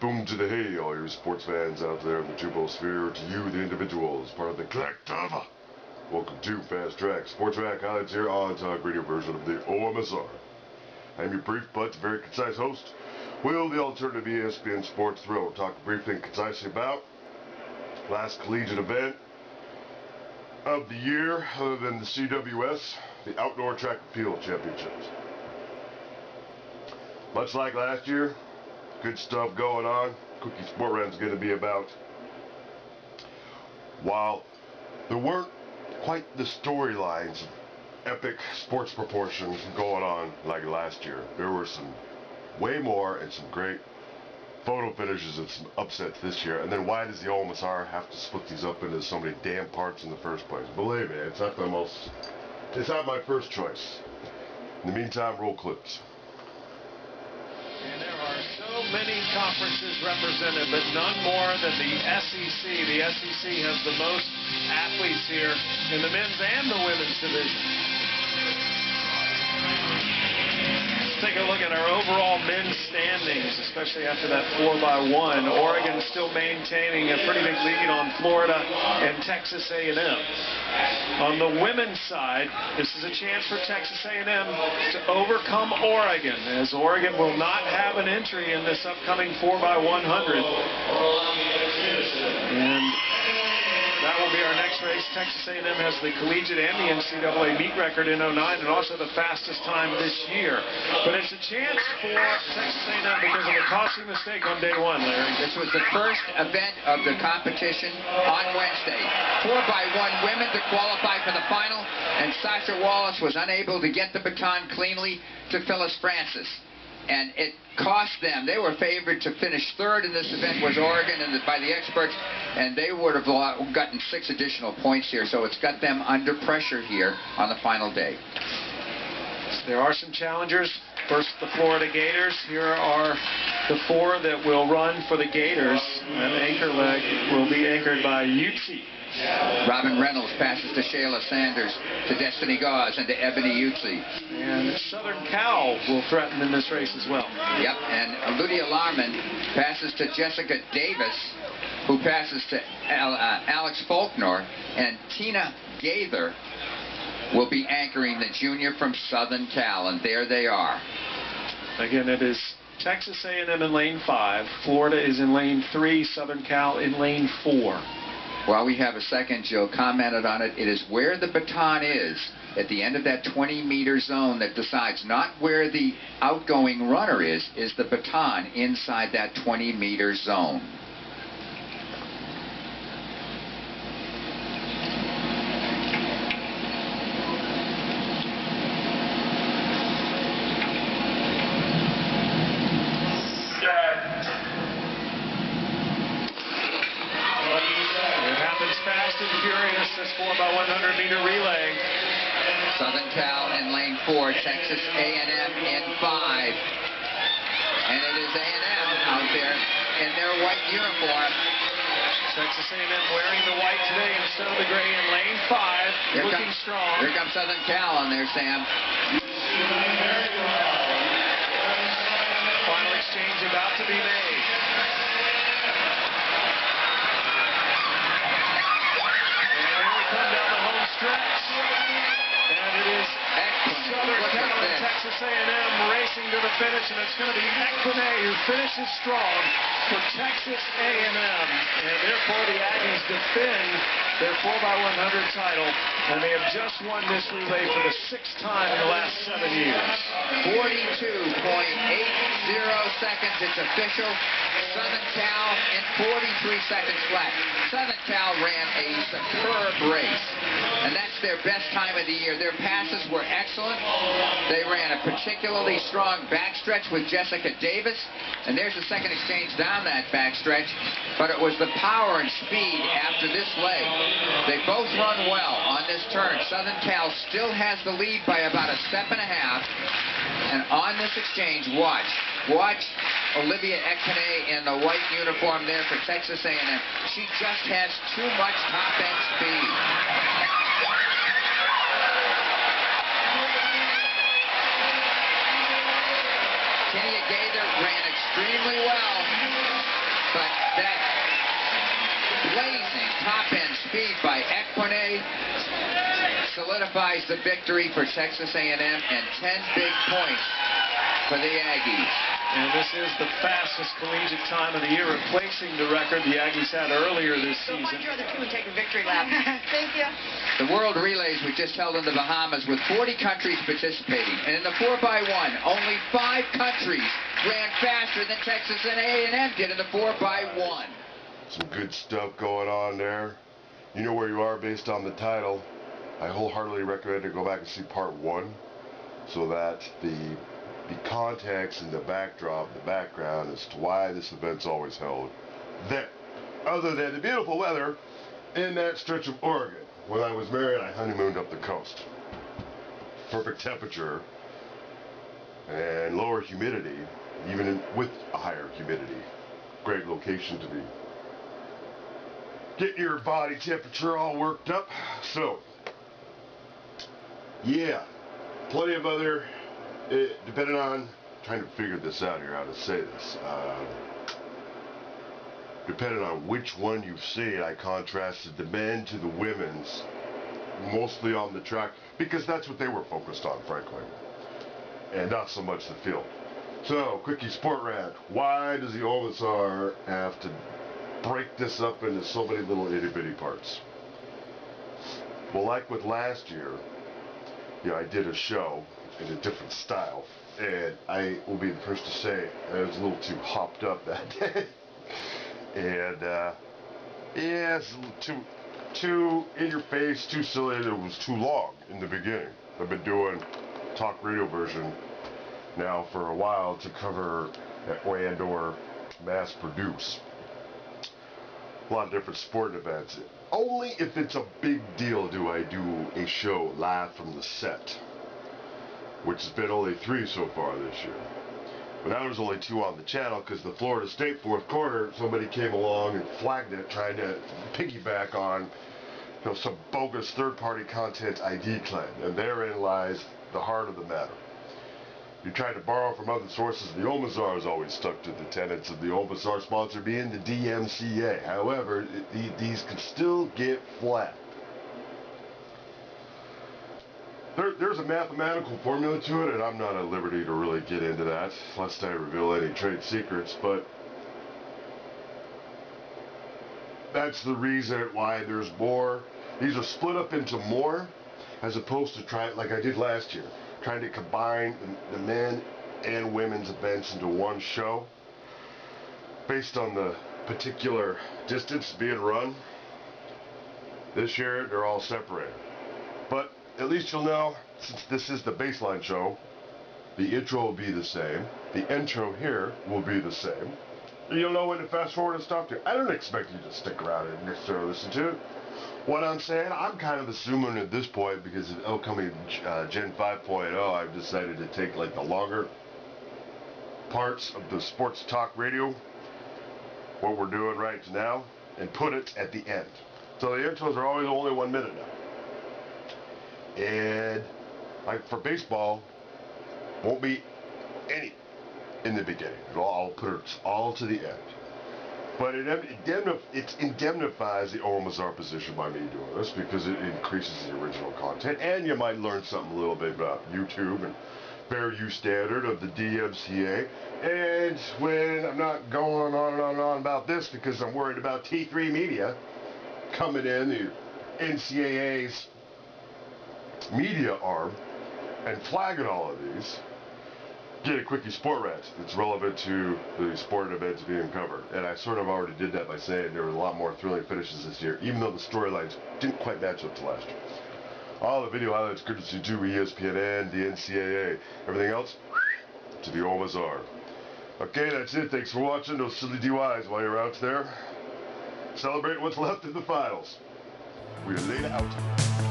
Boom to the hay, all you sports fans out there in the two-ball sphere. To you, the individuals, part of the collective. Welcome to Fast Track Sports Track highlights here on talk radio version of the OMSR. I'm your brief but very concise host, Will, the alternative ESPN Sports Thrill. Talk briefly and concisely about last collegiate event of the year, other than the CWS, the Outdoor Track and Field Championships. Much like last year, good stuff going on. Cookie Sport Run's going to be about. While there weren't quite the storylines, epic sports proportions going on like last year, there were some way more and some great photo finishes and some upsets this year. And then why does the OMSR have to split these up into so many damn parts in the first place? Believe me, it's not my first choice. In the meantime, roll clips. And there are so many conferences represented, but none more than the SEC. The SEC has the most athletes here in the men's and the women's division. Let's take a look at our overall men's standings, especially after that 4x1. Oregon still maintaining a pretty big lead on Florida and Texas A&M. On the women's side, this is a chance for Texas A&M to overcome Oregon, as Oregon will not have an entry in this upcoming 4x100. And that will be our next race. Texas A&M has the collegiate and the NCAA meet record in 09 and also the fastest time this year. But it's a chance for Texas A&M because of a costly mistake on day one, Larry. This was the first event of the competition on Wednesday. 4x1 women to qualify for the final, and Sasha Wallace was unable to get the baton cleanly to Phyllis Francis. And it cost them. They were favored to finish third in this event, was Oregon, and by the experts, and they would have gotten 6 additional points here. So it's got them under pressure here on the final day. There are some challengers. First, the Florida Gators. Here are the 4 that will run for the Gators. An anchor leg will be anchored by Utsi. Robin Reynolds passes to Shayla Sanders, to Destiny Gauze, and to Ebony Utsi. And Southern Cal will threaten in this race as well. Yep, and Lydia Larman passes to Jessica Davis, who passes to Alex Faulkner, and Tina Gaither will be anchoring the junior from Southern Cal, and there they are. Again, it is Texas A&M in lane 5, Florida is in lane 3, Southern Cal in lane 4. While we have a second, Joe commented on it. It is where the baton is at the end of that 20-meter zone that decides, not where the outgoing runner is the baton inside that 20-meter zone. Fast and furious, this 4x100 meter relay. Southern Cal in lane 4, Texas A&M in 5. And it is A&M out there in their white uniform. Texas A&M wearing the white today instead of the gray in lane 5, looking strong. Here comes Southern Cal on there, Sam. Final exchange about to be made. And it is Southern Cal and Texas A&M racing to the finish, and it's going to be Equine who finishes strong for Texas A&M, and therefore the Aggies defend their 4x100 title, and they have just won this relay for the 6th time in the last 7 years. 42.80 seconds, it's official. Southern Cal in 43 seconds flat. Southern Cal ran a superb race, and that's their best time of the year. Their passes were excellent. They ran a particularly strong backstretch with Jessica Davis, and there's the second exchange down that backstretch, but it was the power and speed after this leg. They both run well on this turn. Southern Cal still has the lead by about 1.5 steps, and on this exchange, watch Olivia Equine in the white uniform there for Texas A&M. She just has too much top-end speed. Kenya Gaither ran extremely well. Cornet solidifies the victory for Texas A&M and 10 big points for the Aggies. And this is the fastest collegiate time of the year, replacing the record the Aggies had earlier this season. Find your other two and take a victory lap. Thank you. The World Relays we just held in the Bahamas with 40 countries participating. And in the 4x1, only 5 countries ran faster than Texas and A&M did in the 4x1. Some good stuff going on there. You know where you are based on the title. I wholeheartedly recommend to go back and see part 1 so that the context and the backdrop, the background as to why this event's always held there. Other than the beautiful weather in that stretch of Oregon. When I was married, I honeymooned up the coast. Perfect temperature and lower humidity, even with a higher humidity. Great location to be getting your body temperature all worked up. So, yeah, plenty of other, depending on, trying to figure this out here, how to say this. Depending on which one you've seen, I contrasted the men to the women's, mostly on the track, because that's what they were focused on, frankly, and not so much the field. So, quickie sport rant. Why does the OMSR have to break this up into so many little itty-bitty parts? Well, like with last year, I did a show in a different style, and I will be the first to say I was a little too hopped up that day. And yeah, it's a little too in your face, too silly, and it was too long in the beginning. I've been doing talk radio version now for a while to cover and/or mass produce a lot of different sporting events. Only if it's a big deal do I do a show live from the set, which has been only 3 so far this year. But now there's only 2 on the channel because the Florida State fourth quarter, somebody came along and flagged it, trying to piggyback on some bogus third-party content ID claim. And therein lies the heart of the matter. You try to borrow from other sources. The OMSR is always stuck to the tenets of the OMSR sponsor being the DMCA. However, these can still get flagged. There's a mathematical formula to it, and I'm not at liberty to really get into that, lest I reveal any trade secrets, but that's the reason why there's more. These are split up into more, as opposed to trying, like I did last year, trying to combine the men and women's events into one show based on the particular distance being run. This year, they're all separated. But at least you'll know, since this is the baseline show, the intro will be the same. The intro here will be the same. You'll know when to fast forward and stop to. I don't expect you to stick around and necessarily listen to it. What I'm saying, I'm kind of assuming at this point, because of upcoming Gen 5.0, I've decided to take like the longer parts of the sports talk radio, what we're doing right now, and put it at the end. So the intros are always only 1 minute now. And like for baseball, won't be any in the beginning. I'll put it all to the end. But it indemnifies the OMSR position by me doing this, because it increases the original content, and you might learn something a little bit about YouTube and fair use standard of the DMCA. And when I'm not going on and on and on about this, because I'm worried about T3 Media coming in, the NCAA's media arm, and flagging all of these, get a quickie sport rant that's relevant to the sporting events being covered. And I sort of already did that by saying there were a lot more thrilling finishes this year, even though the storylines didn't quite match up to last year. All the video highlights courtesy to ESPN and the NCAA. Everything else to the OMSR. Okay, that's it. Thanks for watching. Those silly DUIs while you're out there. Celebrate what's left in the finals. We are laid out.